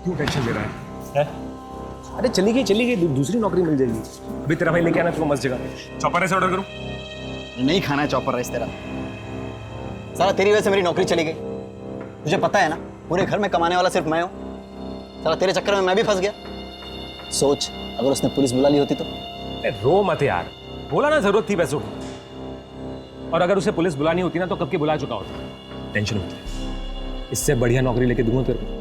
क्यों टेंशन ले रहा है? अरे चली गई दूसरी नौकरी मिल जाएगी। अभी तेरा भाई लेके आना तुमको मस्त जगह। चॉपर राइस ऑर्डर करूं? नहीं खाना है चॉपर राइस तेरा। साला तेरी वजह से मेरी नौकरी चली गई। तुझे पता है ना, पूरे घर में कमाने वाला सिर्फ मैं हूँ। साला तेरे चक्कर में मैं भी फंस गया। सोच, अगर उसने पुलिस बुला ली होती तो। रो मत यार, बोला ना जरूरत थी पैसों की। और अगर उसे पुलिस बुलानी होती ना तो कब की बुला चुका होता। टेंशन मत ले, इससे बढ़िया नौकरी लेके दूंगा तेरे को।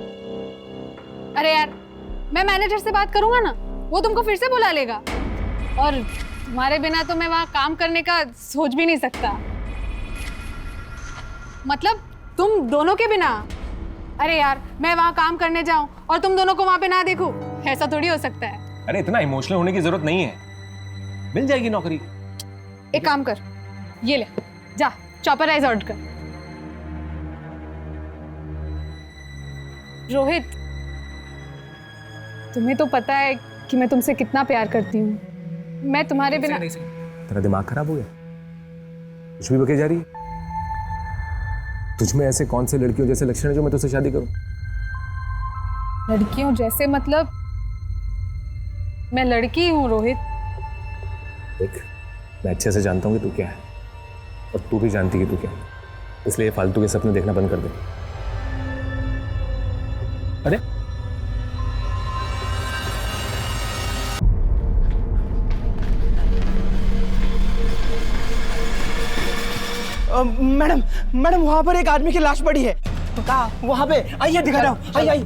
अरे यार, मैं मैनेजर से बात करूंगा ना, वो तुमको फिर से बुला लेगा। और तुम्हारे बिना तो मैं वहां काम करने का सोच भी नहीं सकता। मतलब तुम दोनों के बिना। अरे यार, मैं वहां काम करने जाऊं और तुम दोनों को वहां पे ना देखूं, ऐसा थोड़ी हो सकता है। अरे इतना इमोशनल होने की जरूरत नहीं है, मिल जाएगी नौकरी। एक काम कर, ये ले, जा चॉपर राइस ऑर्डर कर। रोहित, तुम्हें तो पता है कि मैं तुमसे कितना प्यार करती हूँ। मैं तुम्हारे बिना। तेरा दिमाग खराब हो गया? कुछ भी बके जा रही है? तुझमें ऐसे कौन से लड़कियों जैसे लक्षण है जो मैं तुझसे शादी करूं? लड़कियों जैसे मतलब? मैं लड़की हूँ रोहित। देख, मैं अच्छे से जानता हूँ कि तू क्या है और तू भी जानती है कि तू क्या है, इसलिए फालतू के सपने देखना बंद कर दे। अरे मैडम मैडम, वहां पर एक आदमी की लाश पड़ी है। कहाँ? वहां पे, आइए दिखा रहा हूँ। आइए।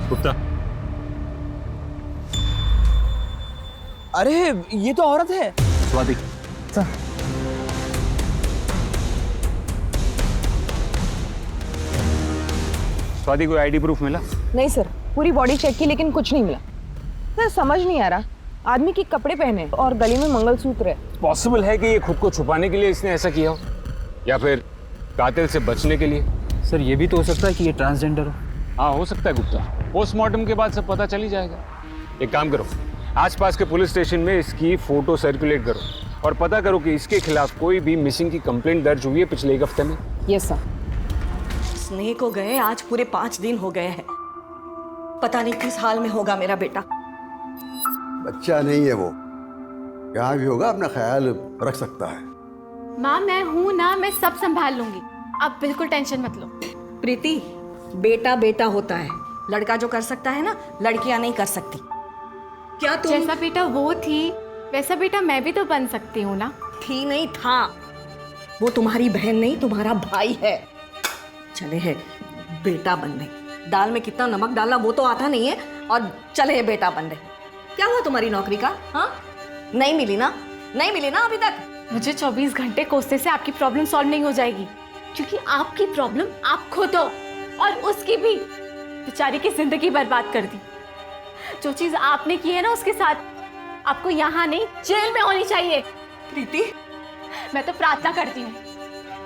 गुप्ता, अरे ये तो औरत है। स्वाति। स्वाति, कोई आईडी प्रूफ मिला? नहीं सर, पूरी बॉडी चेक की लेकिन कुछ नहीं मिला। सर समझ नहीं आ रहा, आदमी के कपड़े पहने और गले में मंगलसूत्र है। पॉसिबल है कि ये खुद को छुपाने के लिए इसने ऐसा किया हो, या फिर कातिल से बचने के लिए। सर ये भी तो हो सकता है कि ये ट्रांसजेंडर हो। हाँ, हो सकता है गुप्ता। पोस्टमार्टम के बाद सब पता चल ही जाएगा। एक काम करो, आसपास के पुलिस स्टेशन में इसकी फोटो सर्कुलेट करो और पता करो कि इसके खिलाफ कोई भी मिसिंग की कंप्लेंट दर्ज हुई है पिछले एक हफ्ते में। Yes sir. स्नेह को गए आज पूरे 5 दिन हो गए हैं। पता नहीं किस हाल में होगा मेरा बेटा। बच्चा नहीं है वो, यहाँ भी होगा, अपना ख्याल रख सकता है। माँ मैं हूँ ना, मैं सब संभाल लूंगी, आप बिल्कुल टेंशन मत लो। प्रीति, बेटा बेटा होता है, लड़का जो कर सकता है ना, लड़कियां नहीं कर सकती। क्या तुम? जैसा बेटा वो थी वैसा बेटा मैं भी तो बन सकती हूँ ना। थी नहीं था, वो तुम्हारी बहन नहीं तुम्हारा भाई है। चले है बेटा बनने, दाल में कितना नमक डालना वो तो आता नहीं है, और चले है बेटा बनने। क्या हुआ तुम्हारी नौकरी का? हाँ, नहीं मिली ना? नहीं मिली ना अभी तक? मुझे 24 घंटे कोसने से आपकी प्रॉब्लम सॉल्व नहीं हो जाएगी, क्योंकि आपकी प्रॉब्लम आप खुद हो, और उसकी भी बेचारी की जिंदगी बर्बाद कर दी। जो चीज आपने की है ना उसके साथ, आपको यहाँ नहीं जेल में होनी चाहिए। प्रीति, मैं तो प्रार्थना करती हूँ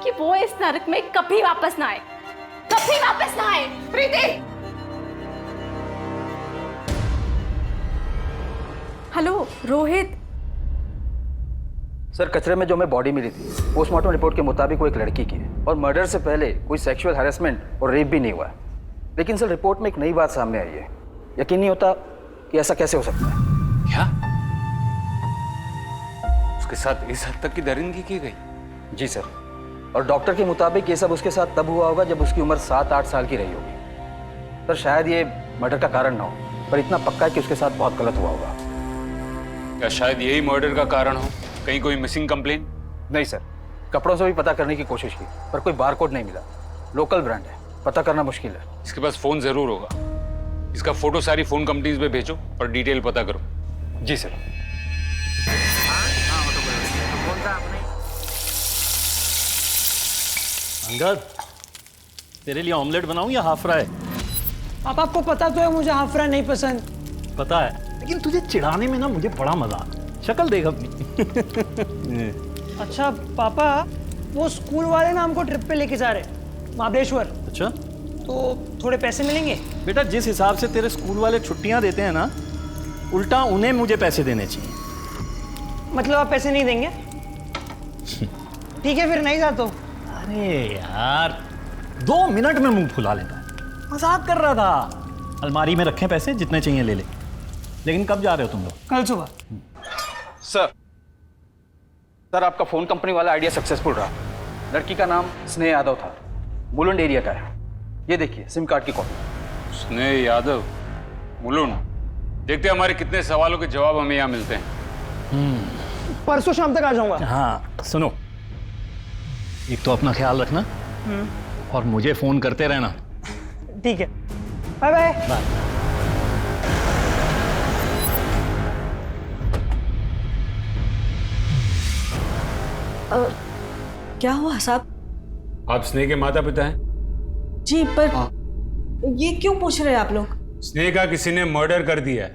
कि वो इस नरक में कभी वापस ना आए, कभी वापस ना आए। प्रीति, हेलो रोहित। सर कचरे में जो हमें बॉडी मिली थी, पोस्टमार्टम रिपोर्ट के मुताबिक वो एक लड़की की है और मर्डर से पहले कोई सेक्सुअल हैरेसमेंट और रेप भी नहीं हुआ है। लेकिन सर रिपोर्ट में एक नई बात सामने आई है। यकीन नहीं होता कि ऐसा कैसे हो सकता है। क्या उसके साथ इस हद तक की दरिंदगी की गई? जी सर, और डॉक्टर के मुताबिक ये सब उसके साथ तब हुआ होगा जब उसकी उम्र 7-8 साल की रही होगी। सर शायद ये मर्डर का कारण ना हो, पर इतना पक्का है कि उसके साथ बहुत गलत हुआ होगा। क्या शायद यही मर्डर का कारण हो? कहीं कोई मिसिंग कंप्लेन? नहीं सर, कपड़ों से भी पता करने की कोशिश की पर कोई बारकोड नहीं मिला। लोकल ब्रांड है, पता करना मुश्किल है। इसके पास फोन जरूर होगा, इसका फोटो सारी फोन कंपनीज में भेजो और डिटेल पता करो। जी सर। अंगद, तेरे लिए ऑमलेट बनाऊं या हाफ फ्राई? पापा आपको पता तो है मुझे हाफ फ्राई नहीं पसंद। पता है, लेकिन तुझे चिढ़ाने में ना मुझे बड़ा मजा आता। शक्ल देख अपनी। अच्छा पापा, वो स्कूल वाले ना हमको ट्रिप पे लेके जा रहे महाबलेश्वर। अच्छा, तो थोड़े पैसे मिलेंगे? बेटा जिस हिसाब से तेरे स्कूल वाले छुट्टियां देते हैं ना, उल्टा उन्हें मुझे पैसे देने चाहिए। मतलब आप पैसे नहीं देंगे? ठीक है फिर नहीं जाता हूँ। अरे यार 2 मिनट में मुंह फुला लेता है, मजाक कर रहा था। अलमारी में रखे पैसे, जितने चाहिए ले ले। लेकिन कब जा रहे हो तुम लोग? कल सुबह। सर आपका फोन कंपनी वाला आइडिया सक्सेसफुल रहा। लड़की का नाम स्नेह यादव था, मुलुंड एरिया का है। ये देखिए सिम कार्ड की कॉपी। स्नेह यादव, मुलुंड। देखते हैं हमारे कितने सवालों के जवाब हमें यहाँ मिलते हैं। परसों शाम तक आ जाऊंगा। हाँ सुनो, एक तो अपना ख्याल रखना और मुझे फोन करते रहना। ठीक है, बाय बाय। क्या हुआ साहब? आप स्नेह के माता पिता हैं? जी, पर ये क्यों पूछ रहे हैं आप लोग? स्नेह का किसी ने मर्डर कर दिया है।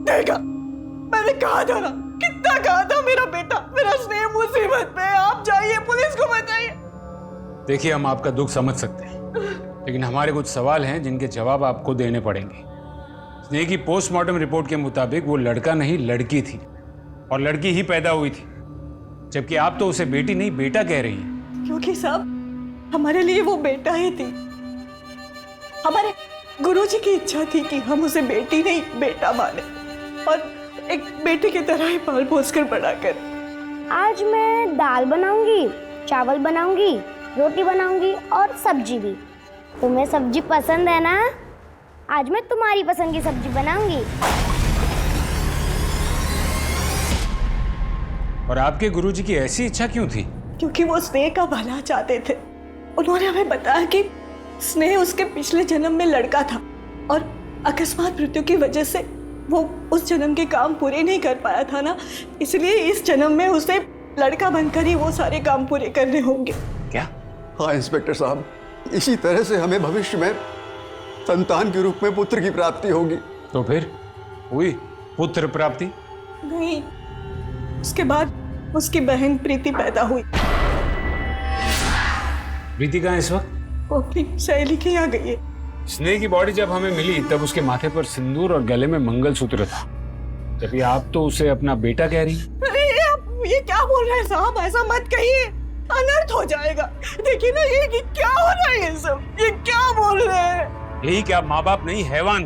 देखा, मैंने कहा था ना, कितना कहा था मेरा बेटा, मेरा स्नेह मुसीबत में है। आप जाइए, पुलिस को बताइए। देखिए हम आपका दुख समझ सकते हैं, लेकिन हमारे कुछ सवाल हैं जिनके जवाब आपको देने पड़ेंगे। स्नेह की पोस्टमार्टम रिपोर्ट के मुताबिक वो लड़का नहीं लड़की थी, और लड़की ही पैदा हुई थी, जबकि आप तो उसे बेटी नहीं बेटा कह रही हैं। क्योंकि साहब हमारे लिए वो बेटा ही थी। हमारे गुरुजी की इच्छा थी कि हम उसे बेटी नहीं बेटा माने और एक बेटे की तरह ही पाल पोस कर बड़ा करें। आज मैं दाल बनाऊंगी, चावल बनाऊंगी, रोटी बनाऊंगी और सब्जी भी। तुम्हें सब्जी पसंद है ना? आज मैं तुम्हारी पसंद की सब्जी बनाऊंगी। और आपके गुरुजी की ऐसी इच्छा क्यों थी? क्योंकि वो स्नेह का भला चाहते थे। उन्होंने हमें बताया कि स्नेह उसके पिछले जन्म में लड़का था और अकस्मात मृत्यु की वजह से वो उस जन्म के काम पूरे नहीं कर पाया था ना, इसलिए इस जन्म में उसे लड़का बनकर ही वो सारे काम पूरे करने होंगे। क्या? हाँ इंस्पेक्टर साहब, इसी तरह से हमें भविष्य में संतान के रूप में पुत्र की प्राप्ति होगी। तो फिर हुई पुत्र प्राप्ति? नहीं, उसके बाद उसकी बहन प्रीति पैदा हुई। प्रीति कहाँ है इस वक्त? वो अपनी सहेली के यहाँ गई है। स्नेह की बॉडी जब हमें मिली तब उसके माथे पर सिंदूर और गले में मंगलसूत्र था, जबकि आप तो उसे अपना बेटा कह रही। अरे आप ये क्या बोल रहे हैं साहब? ऐसा मत कहिए, अनर्थ हो जाएगा। देखिए ना ये क्या हो रहा है, ये सब ये क्या बोल रहे हैं? यही क्या माँ बाप नहीं हैवान?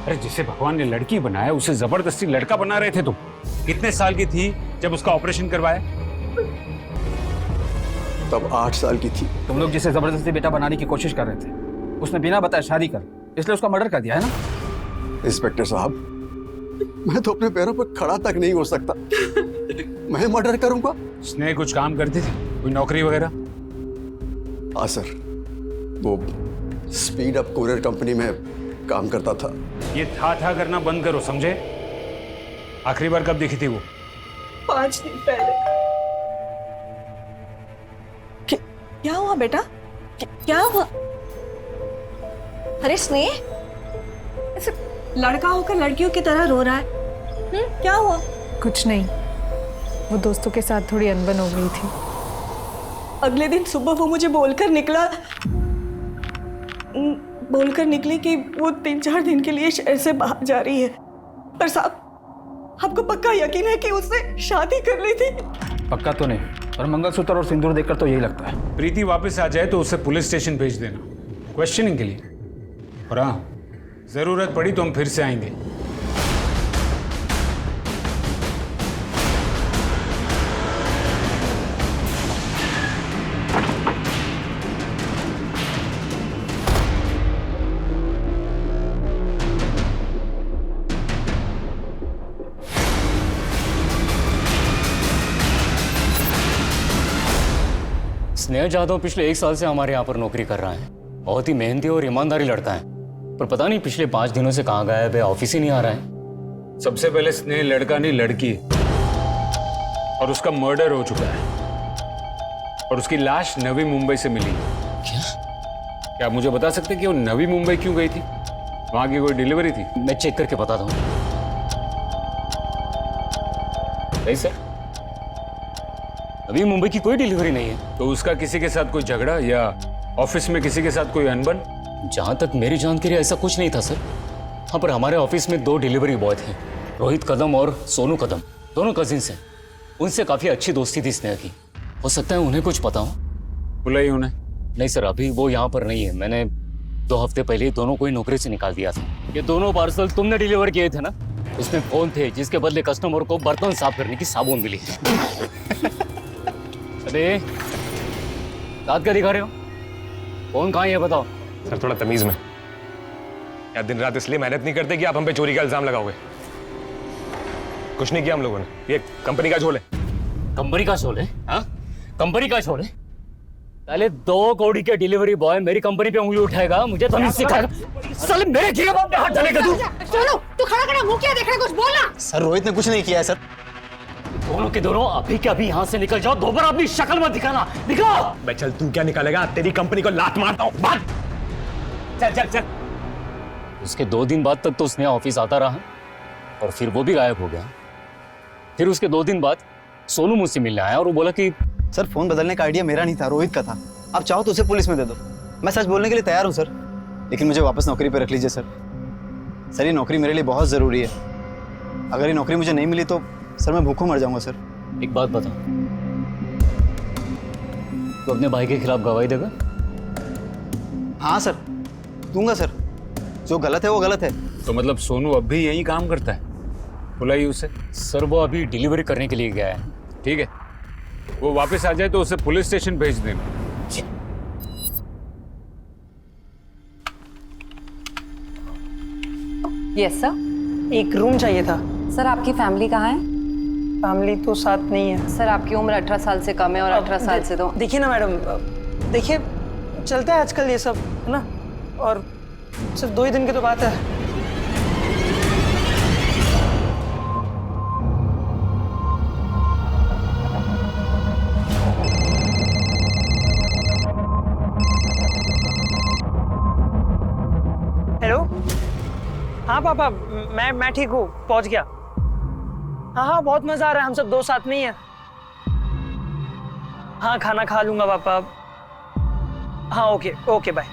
अरे जिसे भगवान ने लड़की बनाया उसे जबरदस्ती लड़का बना रहे थे तुम। कितने साल की थी जब उसका ऑपरेशन करवाया? तब 8 साल की थी। तुम लोग जिसे जबरदस्ती बेटा बनाने की कोशिश कर रहे थे, उसने बिना बताए शादी कर, इसलिए उसका मर्डर कर दिया है ना? इंस्पेक्टर साहब, मैं तो अपने पैरों पर खड़ा तक नहीं हो सकता, मैं मर्डर करूंगा? स्नेह कुछ काम करती थी, कोई नौकरी वगैरह? हाँ सर, वो स्पीड अप कुरियर कंपनी में काम करता था। ये था करना बंद करो, समझे? आखिरी बार कब देखी थी वो? 5 दिन पहले। क्या हुआ बेटा? क्या हुआ? अरे स्नेह, ऐसे लड़का होकर लड़कियों की तरह रो रहा है। क्या हुआ? कुछ नहीं, वो दोस्तों के साथ थोड़ी अनबन हो गई थी। अगले दिन सुबह वो मुझे बोलकर निकली कि वो 3-4 दिन के लिए शहर से बाहर जा रही है। पर साहब, आपको पक्का यकीन है कि उसने शादी कर ली थी? पक्का तो नहीं, पर मंगलसूत्र और सिंदूर देखकर तो यही लगता है। प्रीति वापस आ जाए तो उसे पुलिस स्टेशन भेज देना, क्वेश्चनिंग के लिए। और हाँ, जरूरत पड़ी तो हम फिर से आएंगे। स्नेह जाधव पिछले 1 साल से हमारे यहाँ पर नौकरी कर रहा है। बहुत ही मेहनती और ईमानदारी लड़का है, पर पता नहीं पिछले 5 दिनों से कहाँ गायब है, ऑफिस ही नहीं आ रहा है। सबसे पहले स्नेह लड़का नहीं लड़की है, और उसका मर्डर हो चुका है, और उसकी लाश नवी मुंबई से मिली। क्या आप मुझे बता सकते हैं कि वो नवी मुंबई क्यों गई थी? वहां की कोई डिलीवरी थी? मैं चेक करके बताता हूँ। नहीं सर, अभी मुंबई की कोई डिलीवरी नहीं है। तो उसका किसी के साथ कोई झगड़ा या ऑफिस में किसी के साथ कोई अनबन? जहां तक मेरी जानकारी ऐसा कुछ नहीं था सर। हाँ, पर हमारे ऑफिस में 2 डिलीवरी बॉय थे रोहित कदम और सोनू कदम दोनों कजिन्स हैं। उनसे काफी अच्छी दोस्ती थी स्नेहा की। हो सकता है उन्हें कुछ पता हो। बुलाई उन्हें? नहीं सर, अभी वो यहाँ पर नहीं है। मैंने 2 हफ्ते पहले ही दोनों को ही नौकरी से निकाल दिया था। ये दोनों पार्सल तुमने डिलीवर किए थे ना? इसमें फोन थे जिसके बदले कस्टमर को बर्तन साफ करने की साबुन मिली। अरे दांत क्या दिखा रहे हो? फोन कहाँ है बताओ। सर थोड़ा तमीज में। या दिन रात इसलिए मेहनत नहीं करते कि आप हम पे चोरी का इल्जाम लगाओगे। कुछ नहीं किया हम लोगों ने, ये कंपनी का झोल है। कंपनी का झोल है? हाँ, कंपनी का झोल है। पहले 2 कौड़ी के डिलीवरी बॉय मेरी कंपनी पे उंगली उठाएगा, मुझे तो नहीं सिखाएगा। साले मेरे घी बाप पे हाथ डालेगा तू। सोनू तू खड़ा खड़ा मुंह क्या देख रहा है, कुछ बोलना। सर रोहित ने कुछ नहीं किया है सर। दोनों के दोनों अभी के अभी यहाँ से निकल जाओ। दोबारा अपनी शक्ल मत दिखाना। दिखाओ। भाई चल, तू क्या निकालेगा? तेरी कंपनी को लात मारता हूँ। बात चल चल चल। उसके 2 दिन बाद तक तो उसने ऑफिस आता रहा और फिर वो भी गायब हो गया। फिर उसके 2 दिन बाद सोनू मुझसे मिलने आया और वो बोला कि सर फोन बदलने का आइडिया मेरा नहीं था, रोहित का था। आप चाहो तो उसे पुलिस में दे दो। मैं सच बोलने के लिए तैयार हूँ सर, लेकिन मुझे वापस नौकरी पे रख लीजिए सर। सर ये नौकरी मेरे लिए बहुत ज़रूरी है। अगर ये नौकरी मुझे नहीं मिली तो सर मैं भूखों मर जाऊंगा सर। एक बात बता, तो अपने भाई के खिलाफ गवाही देगा? हाँ सर दूंगा सर। जो गलत है वो गलत है। तो मतलब सोनू अब भी यही काम करता है? बुलाइए उसे। सर वो अभी डिलीवरी करने के लिए गया है। ठीक है, वो वापस आ जाए तो उसे पुलिस स्टेशन भेज देना। Yes sir. एक रूम चाहिए था। सर आपकी फैमिली कहाँ है? फैमिली तो साथ नहीं है सर आपकी उम्र 18 साल से कम है और 18 साल से तो देखिए ना मैडम, देखिए चलता है आजकल ये सब, है ना? और सिर्फ 2 ही दिन की तो बात है। हेलो, हाँ पापा, मैं ठीक हूँ, पहुँच गया। हाँ बहुत मजा आ रहा है, हम सब 2 साथ में ही हैं। हाँ खाना खा लूंगा पापा। हाँ ओके ओके बाय।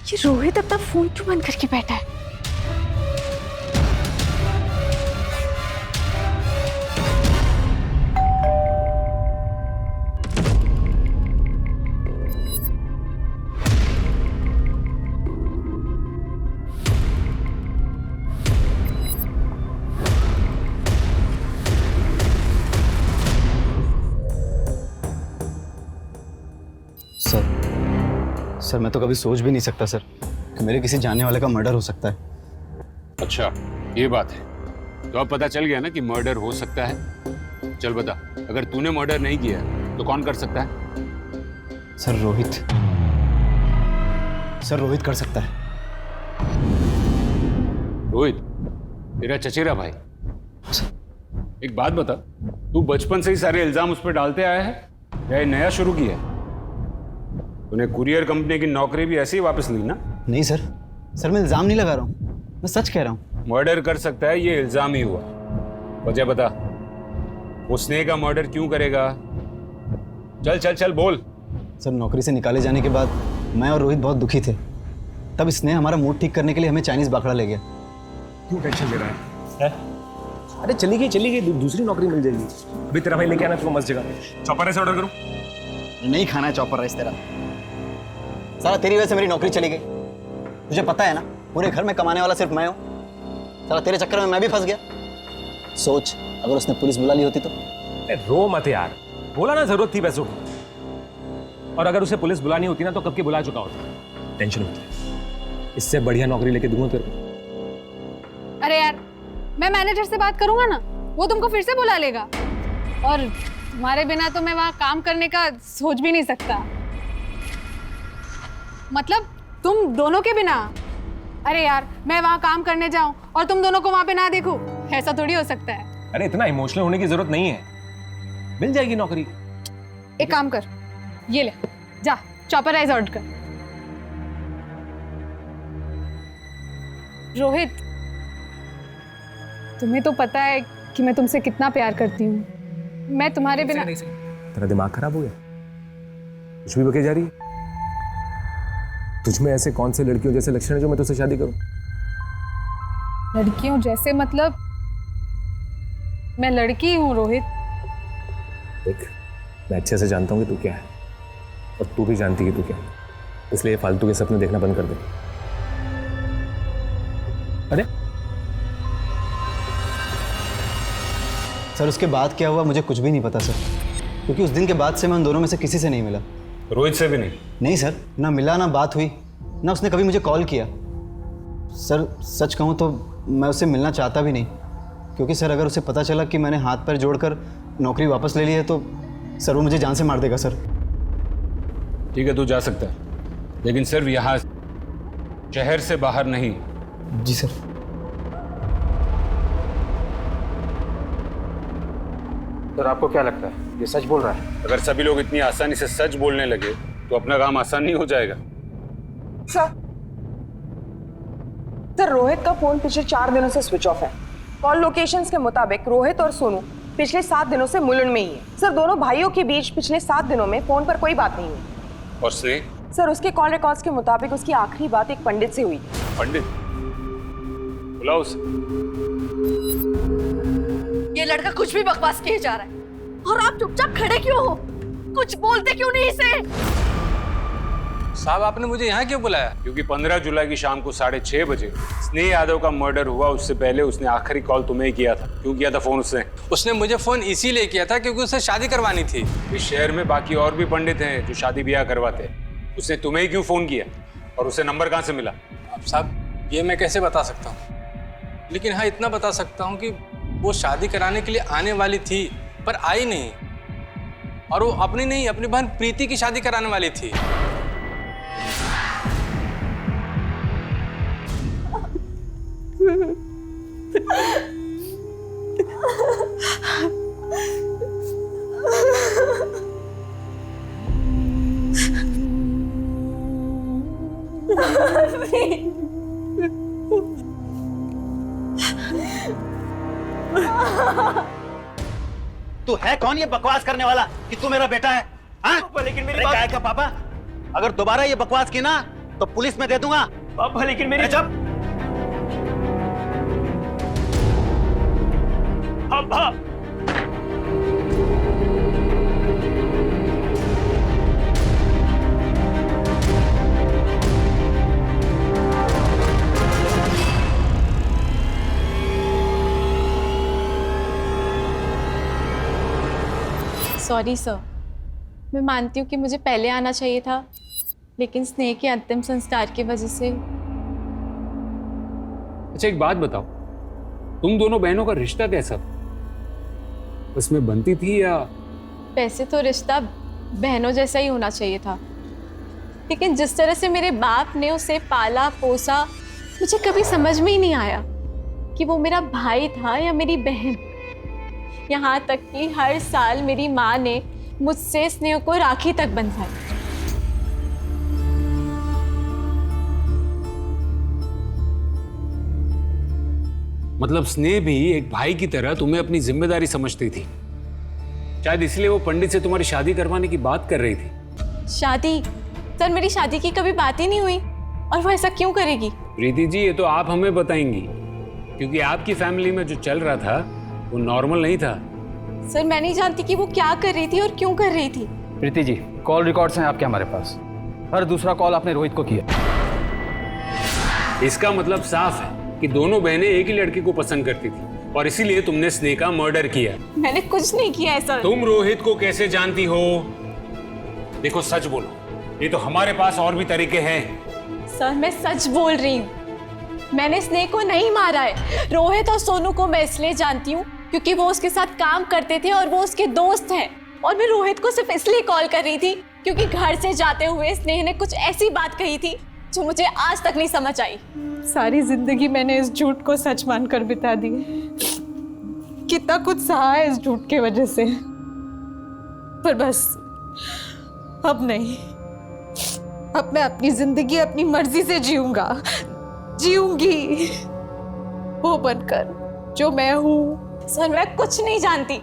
ये रोहित अपना फोन क्यों बंद करके बैठा है? सर मैं तो कभी सोच भी नहीं सकता सर कि मेरे किसी जानने वाले का मर्डर हो सकता है। अच्छा ये बात है, तो अब पता चल गया ना कि मर्डर हो सकता है। चल बता, अगर तूने मर्डर नहीं किया तो कौन कर सकता है? सर रोहित। सर रोहित कर सकता है। रोहित तेरा चचेरा भाई। एक बात बता, तू बचपन से ही सारे इल्जाम उस पर डालते आया है या ये नया शुरू किया है? तूने कुरियर कंपनी की नौकरी भी ऐसे ही वापस ली ना? नहीं सर, सर मैं इल्जाम नहीं लगा रहा हूँ, मैं सच कह रहा हूँ। मर्डर कर सकता है ये इल्जाम ही हुआ। वजह बता, वो स्नेह का मर्डर क्यों करेगा? चल चल चल बोल। सर नौकरी से निकाले जाने के बाद मैं और रोहित बहुत दुखी थे। तब स्नेह हमारा मूड ठीक करने के लिए हमें चाइनीज बाखड़ा ले गया। क्यों टेंशन ले रहा है? अरे चली गई दूसरी नौकरी मिल जाएगी। अभी तेरा भाई लेके आना तुमको मस्त जगह। चॉपर राइस ऑर्डर करूं? नहीं खाना है चॉपर राइस तेरा। साला तेरी वजह से मेरी नौकरी चली गई। तुझे पता है ना, पूरे घर में कमाने वाला सिर्फ मैं हूँ। साला तेरे चक्कर में मैं भी फंस गया। सोच अगर उसने पुलिस बुला ली होती तो। रो मत यार, बोला ना जरूरत थी पैसों की। और अगर उसे पुलिस बुलानी होती ना तो कब की बुला चुका होता। टेंशन मत ले, इससे बढ़िया नौकरी लेके दूंगा तेरे को। अरे यार मैं मैनेजर से बात करूंगा ना, वो तुमको फिर से बुला लेगा। और तुम्हारे बिना तो मैं वहां काम करने का सोच भी नहीं सकता। मतलब तुम दोनों के बिना। अरे यार मैं वहां काम करने जाऊं और तुम दोनों को वहां पे ना देखूं, ऐसा थोड़ी हो सकता है। अरे इतना इमोशनल होने की जरूरत नहीं है, मिल जाएगी नौकरी। एक काम कर, ये ले जा चॉपर राइस ऑर्डर कर। रोहित तुम्हें तो पता है कि मैं तुमसे कितना प्यार करती हूँ। मैं तुम्हारे बिना। तेरा दिमाग खराब हो गया? कुछ भी बके जा रही है। तुझमें ऐसे कौन से लड़कियों जैसे लक्षण है जो मैं तुझसे शादी करूं? लड़कियों जैसे मतलब मैं लड़की हूँ रोहित। देख, मैं अच्छे से जानता हूँ कि तू क्या है और तू भी जानती है कि तू क्या है, इसलिए फालतू के सपने देखना बंद कर दे। अरे सर उसके बाद क्या हुआ मुझे कुछ भी नहीं पता सर, क्योंकि उस दिन के बाद से मैं उन दोनों में से किसी से नहीं मिला। रोहित से भी नहीं? नहीं सर, ना मिला ना बात हुई, ना उसने कभी मुझे कॉल किया। सर सच कहूँ तो मैं उससे मिलना चाहता भी नहीं, क्योंकि सर अगर उसे पता चला कि मैंने हाथ पैर जोड़कर नौकरी वापस ले ली है तो सर वो मुझे जान से मार देगा सर। ठीक है, तू जा सकता है, लेकिन सिर्फ यहाँ शहर से बाहर नहीं। जी सर। सर आपको क्या लगता है ये सच बोल रहा है? अगर सभी लोग इतनी आसानी से सच बोलने लगे तो अपना काम आसान नहीं हो जाएगा। सर रोहित का फोन पिछले 4 दिनों से स्विच ऑफ है। कॉल लोकेशंस के मुताबिक रोहित और सोनू पिछले 7 दिनों से मुलुंड में ही है। सर दोनों भाइयों के बीच पिछले 7 दिनों में फोन पर कोई बात नहीं हुई। और स्नेह? सर उसके कॉल रिकॉर्ड्स के मुताबिक उसकी आखिरी बात एक पंडित से हुई। पंडित? बुलाओ उसे। ये लड़का कुछ भी बकवास किए जा रहा है और आप चुपचाप खड़े क्यों हो? कुछ बोलते क्यों नहीं इसे? साहब आपने मुझे यहाँ क्यों बुलाया? क्योंकि 15 जुलाई की शाम को 6:30 बजे स्नेह यादव का मर्डर हुआ, उससे पहले उसने आखिरी कॉल तुम्हें ही किया था। क्यों किया था फोन उसने? उसने मुझे फोन इसीलिए किया था क्योंकि उसे शादी करवानी थी। इस शहर में बाकी और भी पंडित हैं जो शादी ब्याह करवाते हैं, उसने तुम्हें ही क्यों फोन किया और उसे नंबर कहाँ से मिला? अब साहब ये मैं कैसे बता सकता हूँ, लेकिन हाँ इतना बता सकता हूँ कि वो शादी कराने के लिए आने वाली थी पर आई नहीं, और वो अपनी नहीं अपनी बहन प्रीति की शादी कराने वाली थी। तू है कौन ये बकवास करने वाला कि तू मेरा बेटा है? हाँ? लेकिन मेरी अरे क्या है का पापा, अगर दोबारा ये बकवास की ना तो पुलिस में दे दूंगा। पापा लेकिन मेरी जब पापा सॉरी सर, मैं मानती हूँ कि मुझे पहले आना चाहिए था, लेकिन स्नेह के अंतिम संस्कार की वजह से। अच्छा एक बात बताओ, तुम दोनों बहनों का रिश्ता कैसा था? उसमें बनती थी या? वैसे तो रिश्ता बहनों जैसा ही होना चाहिए था, लेकिन जिस तरह से मेरे बाप ने उसे पाला पोसा, मुझे कभी समझ में ही नहीं आया कि वो मेरा भाई था या मेरी बहन। यहाँ तक कि हर साल मेरी माँ ने मुझसे स्नेह को राखी तक बंधवाई। मतलब स्नेह भी एक भाई की तरह तुम्हें अपनी जिम्मेदारी समझती थी, शायद इसलिए वो पंडित से तुम्हारी शादी करवाने की बात कर रही थी। शादी? सर मेरी शादी की कभी बात ही नहीं हुई, और वो ऐसा क्यों करेगी? प्रीति जी ये तो आप हमें बताएंगी, क्योंकि आपकी फैमिली में जो चल रहा था वो नॉर्मल नहीं था। सर मैं नहीं जानती कि वो क्या कर रही थी और क्यों कर रही थी। प्रीति जी कॉल रिकॉर्ड्स हैं आपके हमारे पास, हर दूसरा कॉल आपने रोहित को किया। इसका मतलब साफ है कि दोनों बहनें एक ही लड़के को पसंद करती थी और इसीलिए तुमने स्नेह का मर्डर किया। मैंने कुछ नहीं किया ऐसा। तुम रोहित को कैसे जानती हो? देखो सच बोलो, ये तो हमारे पास और भी तरीके हैं। सर मैं सच बोल रही हूँ, मैंने स्नेह को नहीं मारा है। रोहित और सोनू को मैं इसलिए जानती हूँ क्योंकि वो उसके साथ काम करते थे और वो उसके दोस्त हैं, और मैं रोहित को सिर्फ इसलिए कॉल कर रही थी क्योंकि घर से जाते हुए स्नेह ने कुछ ऐसी बात कही थी जो मुझे आज तक नहीं समझ आई। सारी जिंदगी मैंने इस झूठ को सच मानकर बिता दी, कितना कुछ सहा है इस झूठ के वजह से, पर बस अब नहीं। अब मैं अपनी जिंदगी अपनी मर्जी से जीऊंगी वो बनकर जो मैं हूँ। सर मैं कुछ नहीं जानती,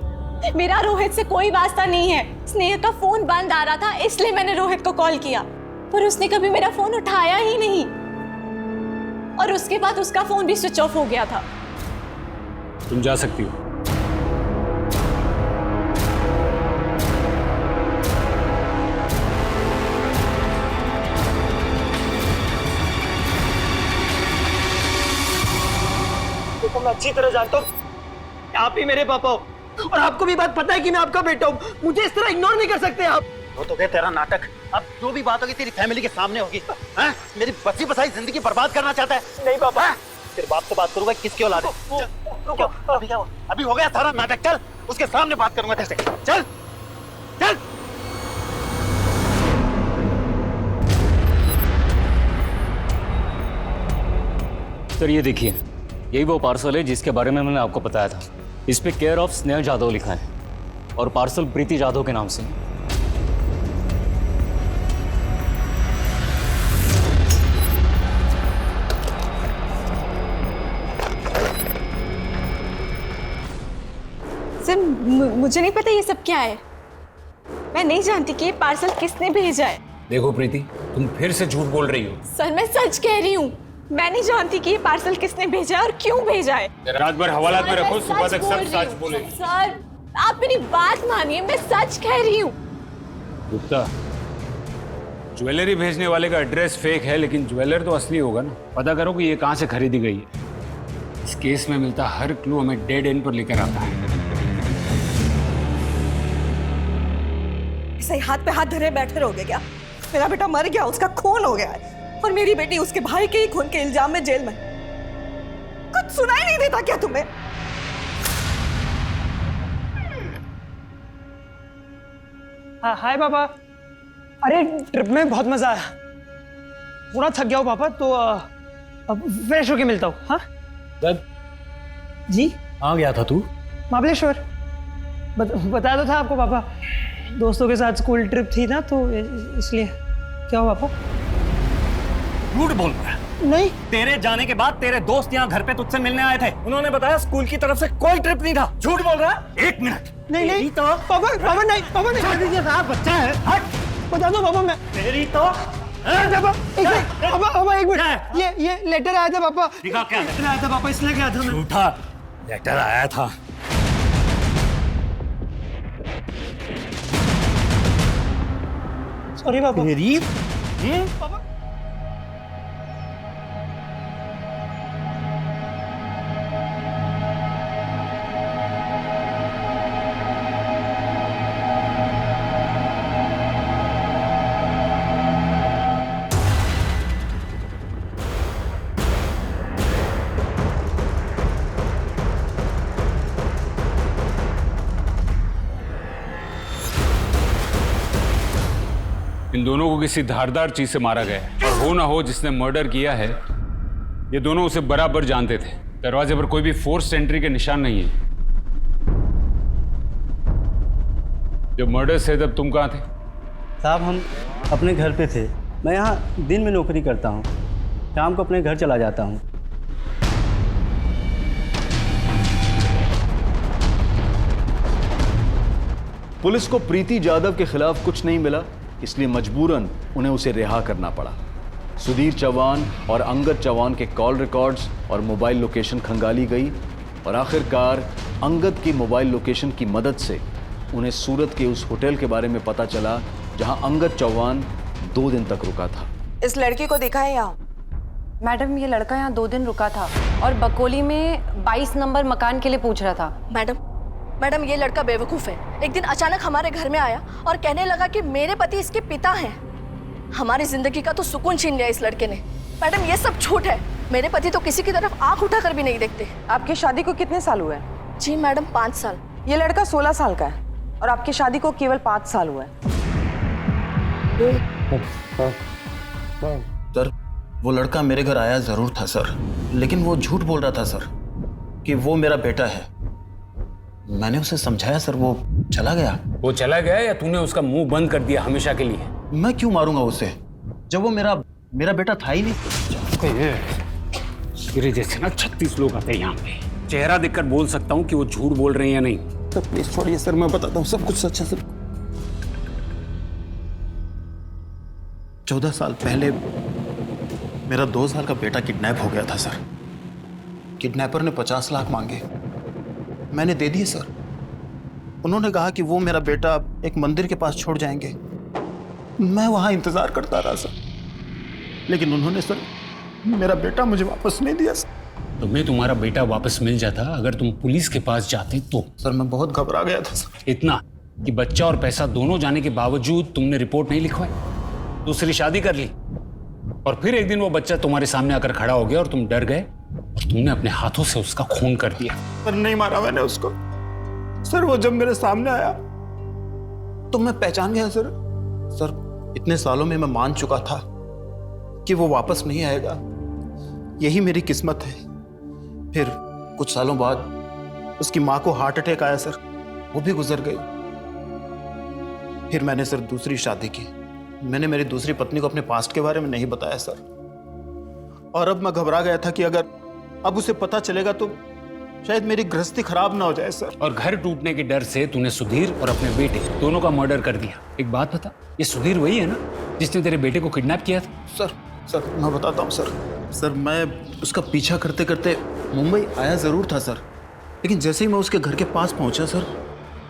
मेरा रोहित से कोई वास्ता नहीं है। स्नेह का फोन बंद आ रहा था इसलिए मैंने रोहित को कॉल किया। पर उसने कभी मेरा फोन उठाया ही नहीं, और उसके बाद उसका फोन भी स्विच ऑफ हो गया था। तुम जा सकती हो। देखो, मैं अच्छी तरह जानता हूँ आप ही मेरे पापा हो, और आपको भी बात पता है कि मैं आपका बेटा हूँ। मुझे इस तरह इग्नोर नहीं कर सकते आप। वो तो गया तेरा नाटक। अब जो भी बात होगी तेरी फैमिली के सामने होगी। हैं? मेरी बची बसाई जिंदगी बर्बाद करना चाहता है? नहीं पापा। तेरे बाप से बात करूंगा, किसकी औलाद है? रुको, अभी क्या हुआ? अभी हो गया सारा नाटक। चल, उसके सामने बात करूंगा तेरे से। चल चल। सर ये देखिए, यही वो पार्सल है जिसके बारे में मैंने आपको बताया था। इस पे केयर ऑफ स्नेहा जादव लिखा है, और पार्सल प्रीति जादव के नाम से। सर मुझे नहीं पता ये सब क्या है। मैं नहीं जानती कि ये पार्सल किसने भेजा है। देखो प्रीति, तुम फिर से झूठ बोल रही हो। सर मैं सच कह रही हूँ, मैं नहीं जानती कि ये पार्सल किसने भेजा है और क्यों भेजा है। रात भर हवालात में रखो, सुबह तक सब बोल रही सच हूँ। बोले। सर आप मेरी बात मानिए, मैं सच कह रही हूँ। गुप्ता, ज्वेलरी भेजने वाले का एड्रेस फेक है, लेकिन ज्वेलर तो असली होगा ना। पता करो कि ये कहाँ से खरीदी गई है। इस केस में मिलता हर क्लू हमें डेड एंड पर लेकर आता है। ऐसे ही हाथ पे हाथ धरे बैठे रहोगे क्या? मेरा बेटा मर गया, उसका खून हो गया है, और मेरी बेटी उसके भाई के ही खून के इल्जाम में जेल में। कुछ सुनाई नहीं देता क्या तुम्हें? हाँ, हाय पापा। अरे ट्रिप में बहुत मजा आया। थोड़ा थक गया हूँ पापा, तो अब फ्रेश होके मिलता हूँ। हाँ जी। कहाँ गया था तू? महाबलेश्वर। बताया तो था आपको पापा, दोस्तों के साथ स्कूल ट्रिप थी ना, तो इसलिए। क्या हुआ पापा? झूठ बोल रहा है। नहीं। तेरे जाने के बाद तेरे दोस्त यहाँ घर पे तुझसे मिलने आए थे। उन्होंने बताया स्कूल की तरफ से कोई ट्रिप नहीं था। झूठ बोल रहा है। एक मिनट। नहीं नहीं तो पापा नहीं, पापा नहीं। छोड़ दीजिए साहब, बच्चा है। हट, बता दो पापा। मैं तेरी तो पापा एक मिनट। ये लेटर आया था पापा। दिखा क्या लेटर आया था पापा, इसलिए गया था मैं। झूठा लेटर आया था। सॉरी पापा। तेरी पापा। इन दोनों को किसी धारदार चीज से मारा गया है, और हो ना हो जिसने मर्डर किया है, ये दोनों उसे बराबर जानते थे। दरवाजे पर कोई भी फोर्स एंट्री के निशान नहीं है। जब मर्डर से तब तुम कहाँ थे? साहब हम अपने घर पे थे। मैं यहाँ दिन में नौकरी करता हूँ, शाम को अपने घर चला जाता हूँ। पुलिस को प्रीति जादव के खिलाफ कुछ नहीं मिला, इसलिए मजबूरन उन्हें उसे रिहा करना पड़ा। सुधीर चौहान और अंगद चौहान के कॉल रिकॉर्ड्स और मोबाइल लोकेशन खंगाली गई, और आखिरकार अंगद की मोबाइल लोकेशन की मदद से उन्हें सूरत के उस होटल के बारे में पता चला जहां अंगद चौहान 2 दिन तक रुका था। इस लड़के को देखा है यहाँ? मैडम ये लड़का यहाँ 2 दिन रुका था और बकोली में 22 नंबर मकान के लिए पूछ रहा था। मैडम ये लड़का बेवकूफ़ है। एक दिन अचानक हमारे घर में आया और कहने लगा कि मेरे पति इसके पिता हैं। हमारी जिंदगी का तो सुकून छीन लिया इस लड़के ने। मैडम ये सब झूठ है। मेरे पति तो किसी की तरफ आंख उठाकर भी नहीं देखते। आपकी शादी को कितने साल हुए? जी मैडम 5 साल। ये लड़का 16 साल का है और आपकी शादी को केवल 5 साल हुआ है। सर वो लड़का मेरे घर आया जरूर था सर, लेकिन वो झूठ बोल रहा था सर कि वो मेरा बेटा है। मैंने उसे समझाया सर, वो चला गया। वो चला गया या तूने उसका मुंह बंद कर दिया हमेशा के लिए? मैं क्यों मारूंगा उसे जब वो मेरा बेटा था ही नहीं। मेरे जैसे ना 36 लोग आते हैं यहाँ पे, चेहरा देखकर बोल सकता हूँ कि वो झूठ बोल रहे हैं या नहीं। सर प्लीज छोड़िए सर, मैं बताता हूँ सब कुछ सच है सर। 14 साल पहले मेरा 2 साल का बेटा किडनैप हो गया था सर। किडनैपर ने 50 लाख मांगे, मैंने दे दिए सर। उन्होंने कहा कि वो मेरा बेटा एक मंदिर के पास छोड़ जाएंगे। मैं वहां इंतजार करता रहा सर, लेकिन उन्होंने सर मेरा बेटा मुझे वापस नहीं दिया सर। तुम्हें तुम्हारा बेटा वापस मिल जाता अगर तुम पुलिस के पास जाते तो। सर मैं बहुत घबरा गया था सर। इतना कि बच्चा और पैसा दोनों जाने के बावजूद तुमने रिपोर्ट नहीं लिखवाई, दूसरी शादी कर ली, और फिर एक दिन वो बच्चा तुम्हारे सामने आकर खड़ा हो गया और तुम डर गए और तुमने अपने हाथों से उसका खून कर दिया। पर नहीं मारा मैंने उसको सर। वो जब मेरे सामने आया तो मैं पहचान गया सर। सर इतने सालों में मैं मान चुका था कि वो वापस नहीं आएगा, यही मेरी किस्मत है। फिर कुछ सालों बाद उसकी माँ को हार्ट अटैक आया सर, वो भी गुजर गई। फिर मैंने सर दूसरी शादी की। मैंने मेरी दूसरी पत्नी को अपने पास्ट के बारे में नहीं बताया सर, और अब मैं घबरा गया था कि अगर अब उसे पता चलेगा तो शायद मेरी गृहस्थी खराब ना हो जाए सर। और घर टूटने के डर से तूने सुधीर और अपने बेटे दोनों का मर्डर कर दिया। एक बात बता, ये सुधीर वही है ना जिसने तेरे बेटे को किडनैप किया था? सर मैं बताता हूँ सर। सर मैं उसका पीछा करते करते मुंबई आया जरूर था सर, लेकिन जैसे ही मैं उसके घर के पास पहुंचा सर,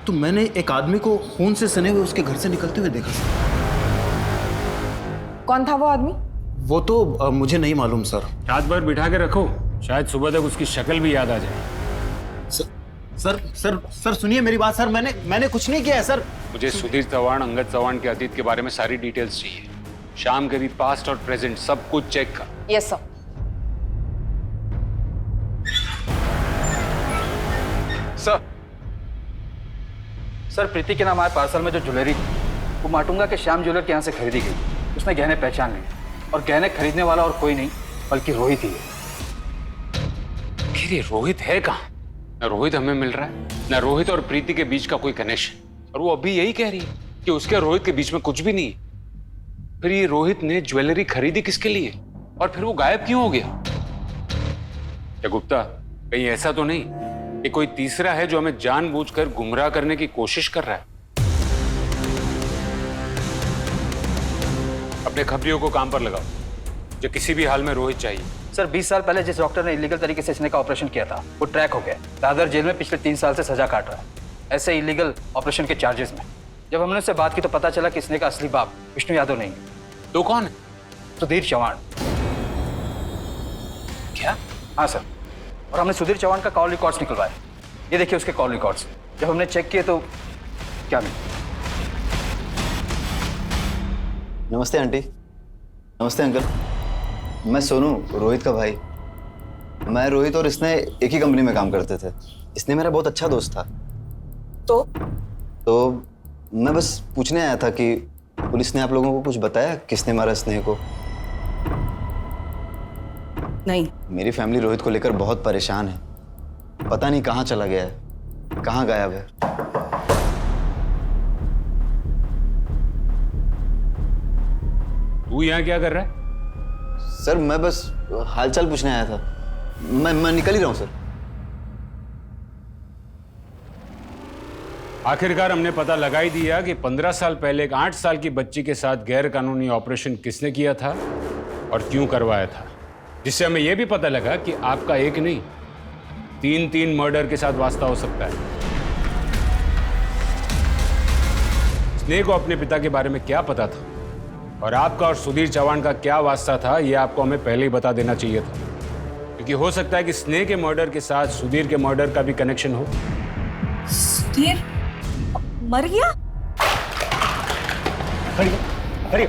तो मैंने एक आदमी को खून से सने हुए उसके घर से निकलते हुए देखा सर। कौन था वो आदमी? वो तो मुझे नहीं मालूम सर। रात भर बिठा के रखो, शायद सुबह तक उसकी शक्ल भी याद आ जाए। सर सुनिए मेरी बात सर। मैंने कुछ नहीं किया है सर। मुझे सुधीर चौहान, अंगद चौहान के अतीत के बारे में सारी डिटेल्स चाहिए। शाम के भी पास्ट और प्रेजेंट सब कुछ चेक कर। Yes sir. सर प्रीति के नाम आए पार्सल में जो ज्वेलरी थी वो माटुंगा के श्याम ज्वेलर के यहाँ से खरीदी गई। उसने गहने पहचान लिए, और गहने खरीदने वाला और कोई नहीं बल्कि रोहित ही है। आखिर ये रोहित है कहाँ? ना रोहित हमें मिल रहा है, ना रोहित और प्रीति के बीच का कोई कनेक्शन, और वो अभी यही कह रही है कि उसके और रोहित के बीच में कुछ भी नहीं है। फिर ये रोहित ने ज्वेलरी खरीदी किसके लिए, और फिर वो गायब क्यों हो गया? क्या गुप्ता कहीं ऐसा तो नहीं कि कोई तीसरा है जो हमें जानबूझकर गुमराह करने की कोशिश कर रहा है? अपने खबरियों को काम पर लगाओ, जो किसी भी हाल में रोहित चाहिए। सर 20 साल पहले जिस डॉक्टर ने इलीगल तरीके से स्नेह का ऑपरेशन किया था वो ट्रैक हो गया। दादर जेल में पिछले 3 साल से सजा काट रहा है, ऐसे इलीगल ऑपरेशन के चार्जेस में। जब हमने उससे बात की तो पता चला कि स्नेह का असली बाप विष्णु यादव नहीं है। तो कौन है? सुधीर चौहान। क्या? हाँ सर, और हमने सुधीर चौहान का कॉल रिकॉर्ड्स निकलवाए। ये देखिए उसके कॉल रिकॉर्ड्स। जब हमने चेक किए तो क्या नहीं। नमस्ते आंटी। नमस्ते अंकल। मैं सोनू, रोहित का भाई। मैं रोहित और इसने एक ही कंपनी में काम करते थे। इसने मेरा बहुत अच्छा दोस्त था। तो मैं बस पूछने आया था कि पुलिस ने आप लोगों को कुछ बताया किसने मारा स्नेह को? नहीं। मेरी फैमिली रोहित को लेकर बहुत परेशान है। पता नहीं कहाँ चला गया है, कहाँ गायब है। तू यहाँ क्या कर रहा है? सर मैं बस हालचाल पूछने आया था। मैं निकल ही रहा हूँ सर। आखिरकार हमने पता लगा ही दिया कि 15 साल पहले एक 8 साल की बच्ची के साथ गैर कानूनी ऑपरेशन किसने किया था और क्यों करवाया था, जिससे हमें यह भी पता लगा कि आपका एक नहीं 3 मर्डर के साथ वास्ता हो सकता है। स्नेह को अपने पिता के बारे में क्या पता था और आपका और सुधीर चौहान का क्या वास्ता था, यह आपको हमें पहले ही बता देना चाहिए था, क्योंकि हो सकता है कि स्नेह के मर्डर के साथ सुधीर के मर्डर का भी कनेक्शन हो। सुधीर मर गया? अरे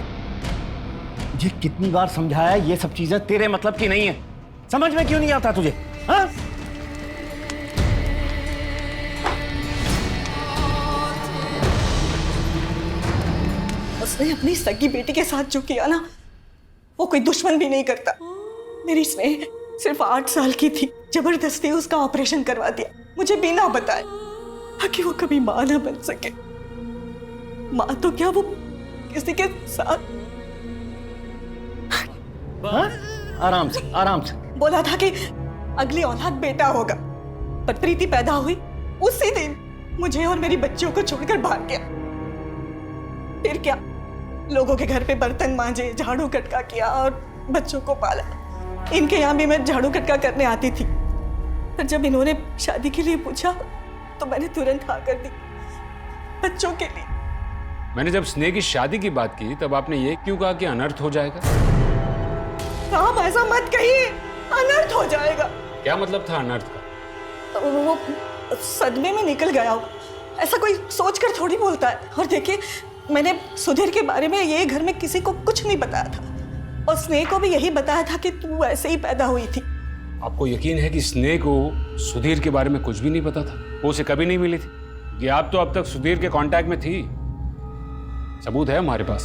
मुझे कितनी बार समझाया ये सब चीजें तेरे मतलब की नहीं है, समझ में क्यों नहीं आता तुझे? हाँ? उसने अपनी सगी बेटी के साथ जो किया ना, वो कोई दुश्मन भी नहीं करता। मेरी स्नेह सिर्फ 8 साल की थी, जबरदस्ती उसका ऑपरेशन करवा दिया, मुझे बिना बताए, ताकि वो कभी मां ना बन सके। मां तो क्या, वो किसी के साथ आराम से बोला था कि अगली औलाद बेटा होगा, पर प्रीति पैदा हुई उसी दिन मुझे और मेरी बच्चियों को छोड़कर भाग गया। फिर क्या, लोगों के घर पे बर्तन मांजे, झाड़ू कटका किया और बच्चों को पाला। इनके यहाँ भी मैं झाड़ू कटका करने आती थी, पर जब इन्होंने शादी के लिए पूछा तो मैंने तुरंत हाँ कर दी, बच्चों के लिए। मैंने जब स्नेह की शादी की बात की तब आपने ये क्यों कहा कि अनर्थ हो जाएगा? साहब ऐसा मत कहिए, अनर्थ हो जाएगा। क्या मतलब था अनर्थ का? वो सदमे में निकल गया हो, ऐसा कोई सोचकर थोड़ी बोलता है। और देखिए, मैंने सुधीर के बारे में ये घर में किसी को कुछ नहीं बताया था, और स्नेह को भी यही बताया था कि तू ऐसे ही पैदा हुई थी। आपको यकीन है कि स्नेह को सुधीर के बारे में कुछ भी नहीं पता था? वो उसे कभी नहीं मिली थी? कि आप तो अब तक सुधीर के कांटेक्ट में थी, सबूत है हमारे पास।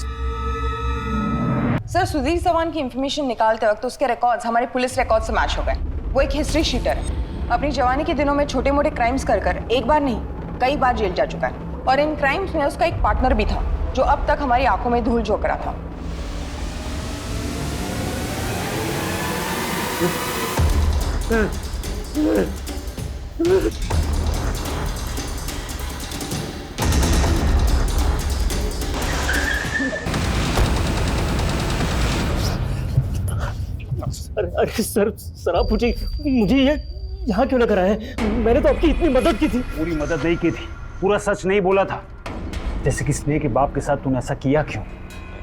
सर, सुधीर चौहान की इंफॉर्मेशन निकालते वक्त उसके रिकॉर्ड्स हमारे पुलिस रिकॉर्ड से मैच हो गए। वो एक हिस्ट्री शीटर है, अपनी जवानी के दिनों में छोटे मोटे क्राइम्स कर एक बार नहीं कई बार जेल जा चुका है, और इन क्राइम्स में उसका एक पार्टनर भी था जो अब तक हमारी आंखों में धूल झोंक रहा था। अरे सर आप मुझे ये यहाँ क्यों लेकर आए? मैंने तो आपकी इतनी मदद की थी। पूरी मदद नहीं की थी, पूरा सच नहीं बोला था। जैसे कि स्नेह के बाप के साथ तूने ऐसा किया क्यों?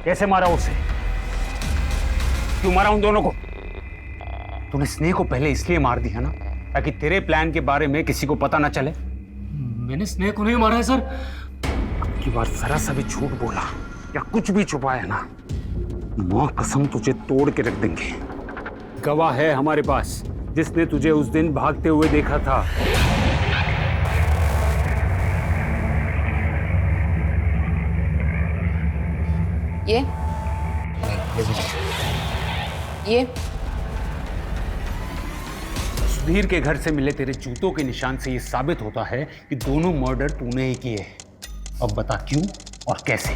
कैसे मारा उसे? क्यों मारा उन दोनों को? तूने स्नेह को पहले इसलिए मार दिया ना ताकि तेरे प्लान के बारे में किसी को पता ना चले। मैंने स्नेह को नहीं मारा है सर। अब की बार जरा सा भी झूठ बोला या कुछ भी छुपाया ना, मां कसम तुझे तोड़ के रख देंगे। गवाह है हमारे पास जिसने तुझे उस दिन भागते हुए देखा था। ये सुधीर के घर से मिले तेरे जूतों के निशान से ये साबित होता है कि दोनों मर्डर तूने ही किए। अब बता क्यों और कैसे?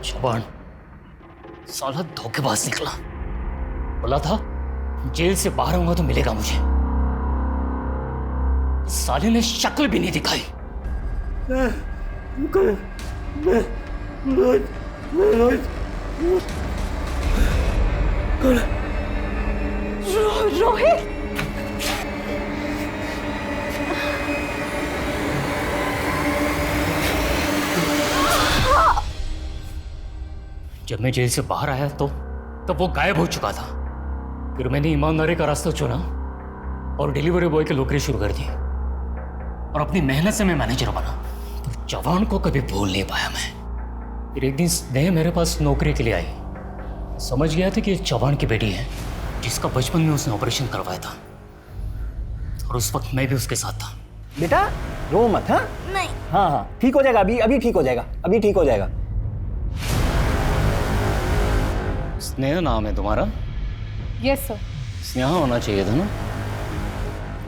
चौहान साला धोखेबाज निकला। बोला था जेल से बाहर आऊंगा तो मिलेगा मुझे। साले ने शक्ल भी नहीं दिखाई। रोहित, जब मैं जेल से बाहर आया तो तब वो गायब हो चुका था। फिर मैंने ईमानदारी का रास्ता चुना और डिलीवरी बॉय की नौकरी शुरू कर दी, और अपनी मेहनत से मैं मैनेजर बना। तो जवान को कभी भूल नहीं पाया मैं। फिर एक दिन स्नेह मेरे पास नौकरी के लिए आई। समझ गया था कि जवान की बेटी है जिसका बचपन में उसने ऑपरेशन करवाया था, और उस वक्त मैं भी उसके साथ था। बेटा रो मत। हाँ नहीं। हाँ ठीक हो जाएगा, अभी ठीक हो जाएगा, अभी ठीक हो जाएगा। स्नेहा नाम है तुम्हारा? Yes sir. स्नेहा होना चाहिए था ना,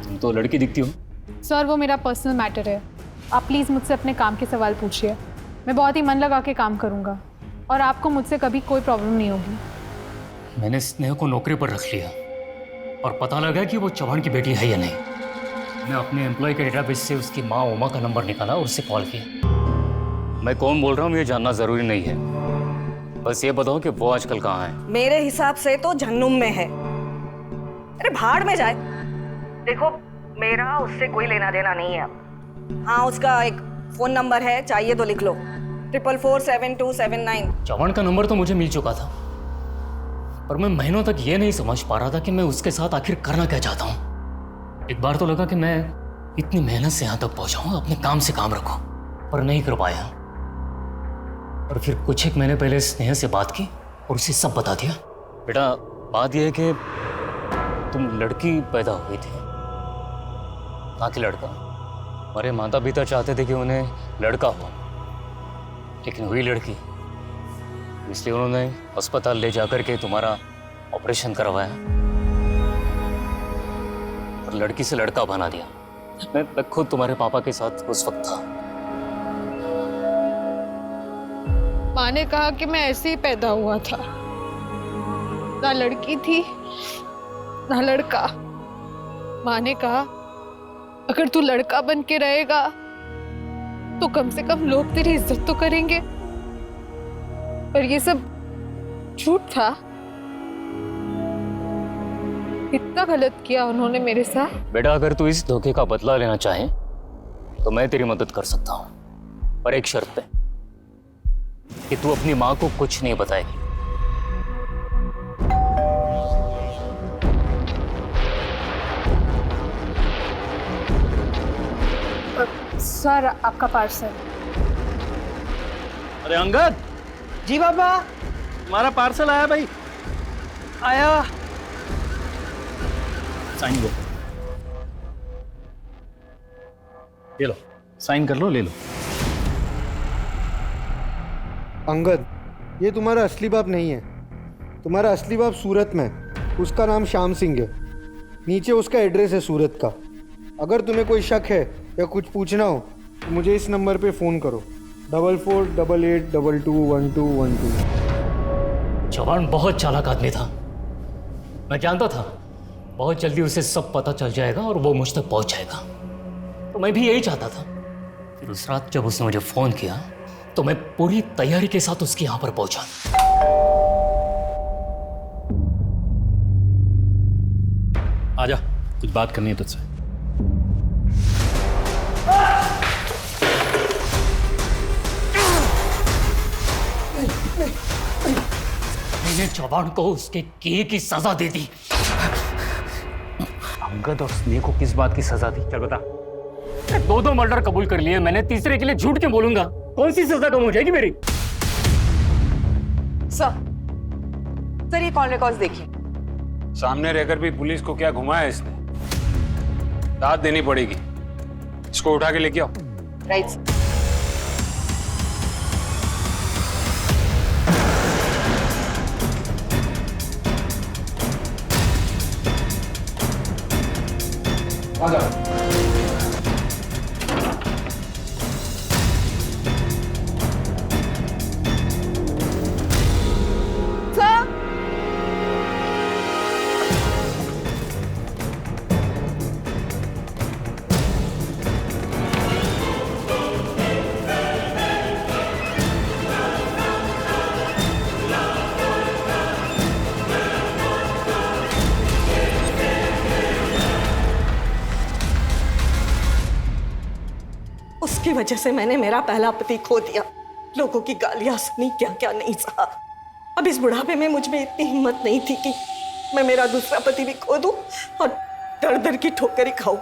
तुम तो लड़की दिखती हो। सर वो मेरा पर्सनल मैटर है, आप प्लीज़ मुझसे अपने काम के सवाल पूछिए। मैं बहुत ही मन लगा के काम करूँगा और आपको मुझसे कभी कोई प्रॉब्लम नहीं होगी। मैंने स्नेहा को नौकरी पर रख लिया और पता लगा कि वो चौहान की बेटी है या नहीं। मैं अपने एम्प्लॉय के डेटाबेस से उसकी माँ उमा का नंबर निकाला और उससे कॉल किया। मैं कौन बोल रहा हूँ ये जानना ज़रूरी नहीं है, बस ये बताओ कि वो आजकल कहाँ है। मेरे हिसाब से तो जहन्नुम में है। अरे भाड़ में जाए। देखो मेरा उससे कोई लेना देना नहीं है अब। हाँ उसका एक फोन नंबर है, चाहिए तो लिख लो, 44472779। चौहान का नंबर तो मुझे मिल चुका था, पर मैं महीनों तक ये नहीं समझ पा रहा था कि मैं उसके साथ आखिर करना क्या चाहता हूँ। एक बार तो लगा कि मैं इतनी मेहनत से यहाँ तक पहुँचा हूँ, अपने काम से काम रखूँ, पर नहीं कर पाया। और फिर कुछ एक महीने पहले स्नेहा से बात की और उसे सब बता दिया। बेटा बात यह है कि तुम लड़की पैदा हुई थी ना कि लड़का। हमारे माता पिता चाहते थे कि उन्हें लड़का हो, लेकिन हुई लड़की, इसलिए उन्होंने अस्पताल ले जाकर के तुम्हारा ऑपरेशन करवाया और लड़की से लड़का बना दिया। मैं खुद तुम्हारे पापा के साथ उस वक्त था। माँ ने कहा कि मैं ऐसे ही पैदा हुआ था, ना लड़की थी ना लड़का। माँ ने कहा अगर तू लड़का बन के रहेगा तो कम से कम लोग तेरी इज्जत तो करेंगे। पर ये सब झूठ था। इतना गलत किया उन्होंने मेरे साथ। बेटा, अगर तू इस धोखे का बदला लेना चाहे तो मैं तेरी मदद कर सकता हूँ, पर एक शर्त पे कि तू अपनी माँ को कुछ नहीं बताएगी। सर, आपका पार्सल। अरे अंगद। जी बाबा। तुम्हारा पार्सल आया भाई। आया। साइन दो। ये लो, साइन कर लो, ले लो। अंगद, ये तुम्हारा असली बाप नहीं है। तुम्हारा असली बाप सूरत में, उसका नाम श्याम सिंह है। नीचे उसका एड्रेस है सूरत का। अगर तुम्हें कोई शक है या कुछ पूछना हो तो मुझे इस नंबर पे फ़ोन करो, 4488221212। चौहान बहुत चालाक आदमी था, मैं जानता था बहुत जल्दी उसे सब पता चल जाएगा और वो मुझ तक पहुंच जाएगा। तो मैं भी यही चाहता था। फिर उस रात जब उसने मुझे फोन किया तो मैं पूरी तैयारी के साथ उसके यहां पर पहुंचा। आजा, कुछ बात करनी है तुझसे। मैंने चौहान को उसके किए की सजा दे दी। अंगद और स्नेह को किस बात की सजा दी? चल बता। दो मर्डर कबूल कर लिए, मैंने तीसरे के लिए झूठ क्यों बोलूंगा? कौन सी सजा कम हो जाएगी मेरी? सर ये कॉल रिकॉर्ड्स देखिए। सामने रहकर भी पुलिस को क्या घुमाया इसने? दाद देनी पड़ेगी। इसको उठा के लेके आओ। राइट। उसकी वजह से मैंने मेरा पहला पति खो दिया, लोगों की गालियां सुनी, क्या क्या नहीं सहा। अब इस बुढ़ापे में मुझ में इतनी हिम्मत नहीं थी कि मैं मेरा दूसरा पति भी खो दूं और दर दर की ठोकर ही खाऊं।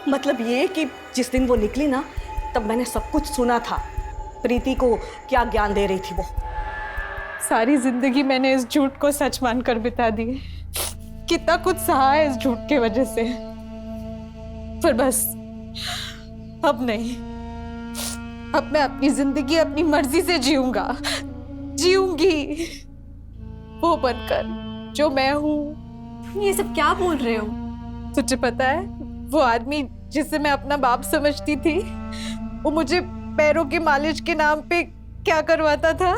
मतलब ये कि जिस दिन वो निकली ना, तब मैंने सब कुछ सुना था। प्रीति को क्या ज्ञान दे रही थी वो। सारी जिंदगी मैंने इस झूठ को सच मानकर बिता दी। कितना कुछ सहा है इस झूठ के वजह से, पर बस अब नहीं। अब मैं अपनी जिंदगी अपनी मर्जी से जीऊंगी, वो बनकर जो मैं हूं। ये सब क्या बोल रहे हो? तुझे पता है वो आदमी जिसे मैं अपना बाप समझती थी, वो मुझे पैरों की मालिश के नाम पे क्या करवाता था?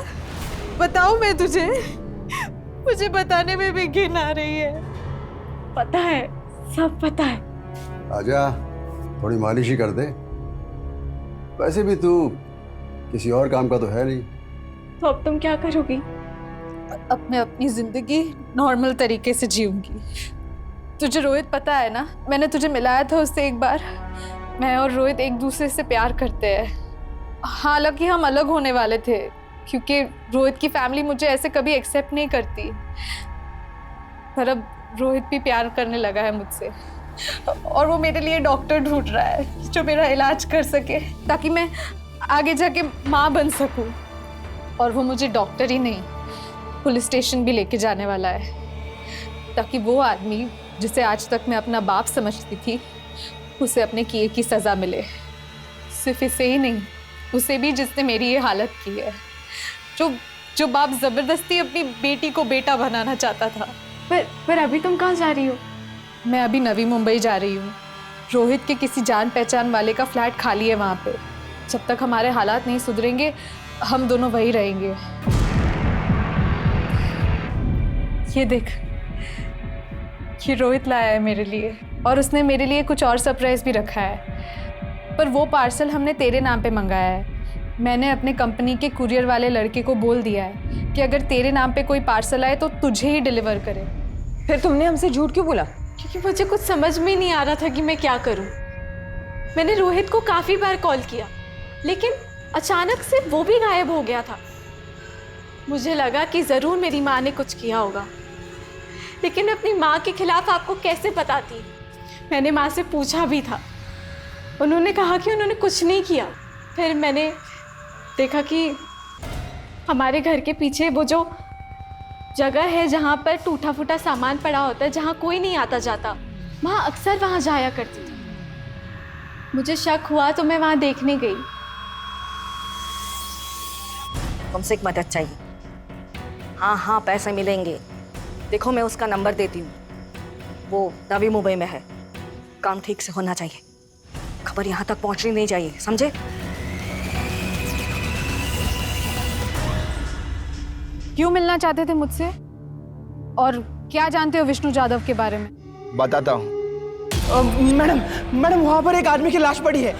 बताऊं मैं तुझे? मुझे बताने में भी घिन आ रही है। पता है, सब पता है। आजा, थोड़ी मालिश ही कर दे। वैसे भी तू किसी और काम का तो है नहीं। तो अब तुम क्या करोगी? अब मैं अपनी जिंदगी नॉर्मल तरीके से जीऊंगी। तुझे रोहित पता है ना, मैंने तुझे मिलाया था उससे एक बार। मैं और रोहित एक दूसरे से प्यार करते हैं। हालांकि हम अलग होने वाले थे, क्योंकि रोहित की फैमिली मुझे ऐसे कभी एक्सेप्ट नहीं करती। पर अब रोहित भी प्यार करने लगा है मुझसे, और वो मेरे लिए डॉक्टर ढूंढ रहा है जो मेरा इलाज कर सके, ताकि मैं आगे जाके माँ बन सकूं। और वो मुझे डॉक्टर ही नहीं, पुलिस स्टेशन भी लेके जाने वाला है, ताकि वो आदमी जिसे आज तक मैं अपना बाप समझती थी, उसे अपने किए की सज़ा मिले। सिर्फ इसे ही नहीं, उसे भी जिसने मेरी ये हालत की है, जो बाप ज़बरदस्ती अपनी बेटी को बेटा बनाना चाहता था। पर अभी तुम कहाँ जा रही हो? मैं अभी नवी मुंबई जा रही हूँ। रोहित के किसी जान पहचान वाले का फ्लैट खाली है वहाँ पे। जब तक हमारे हालात नहीं सुधरेंगे, हम दोनों वहीं रहेंगे। ये देख, ये रोहित लाया है मेरे लिए, और उसने मेरे लिए कुछ और सरप्राइज भी रखा है। पर वो पार्सल हमने तेरे नाम पे मंगाया है, मैंने अपने कंपनी के कुरियर वाले लड़के को बोल दिया है कि अगर तेरे नाम पे कोई पार्सल आए तो तुझे ही डिलीवर करे। फिर तुमने हमसे झूठ क्यों बोला? क्योंकि मुझे कुछ समझ में नहीं आ रहा था कि मैं क्या करूं। मैंने रोहित को काफ़ी बार कॉल किया, लेकिन अचानक से वो भी गायब हो गया था। मुझे लगा कि ज़रूर मेरी माँ ने कुछ किया होगा, लेकिन मैं अपनी माँ के खिलाफ आपको कैसे बताती। मैंने माँ से पूछा भी था, उन्होंने कहा कि उन्होंने कुछ नहीं किया। फिर मैंने देखा कि हमारे घर के पीछे वो जो जगह है जहाँ पर टूटा फूटा सामान पड़ा होता है, जहाँ कोई नहीं आता जाता, माँ अक्सर वहाँ जाया करती थी। मुझे शक हुआ तो मैं वहाँ देखने गई। तुमसे एक मदद चाहिए। हाँ हाँ, पैसे मिलेंगे। देखो, मैं उसका नंबर देती हूँ, वो नवी मुंबई में है। काम ठीक से होना चाहिए, खबर यहाँ तक पहुँचनी नहीं चाहिए, समझे? क्यों मिलना चाहते थे मुझसे और क्या जानते हो विष्णु जाधव के बारे में? बताता हूँ। मैडम वहां पर एक आदमी की लाश पड़ी है।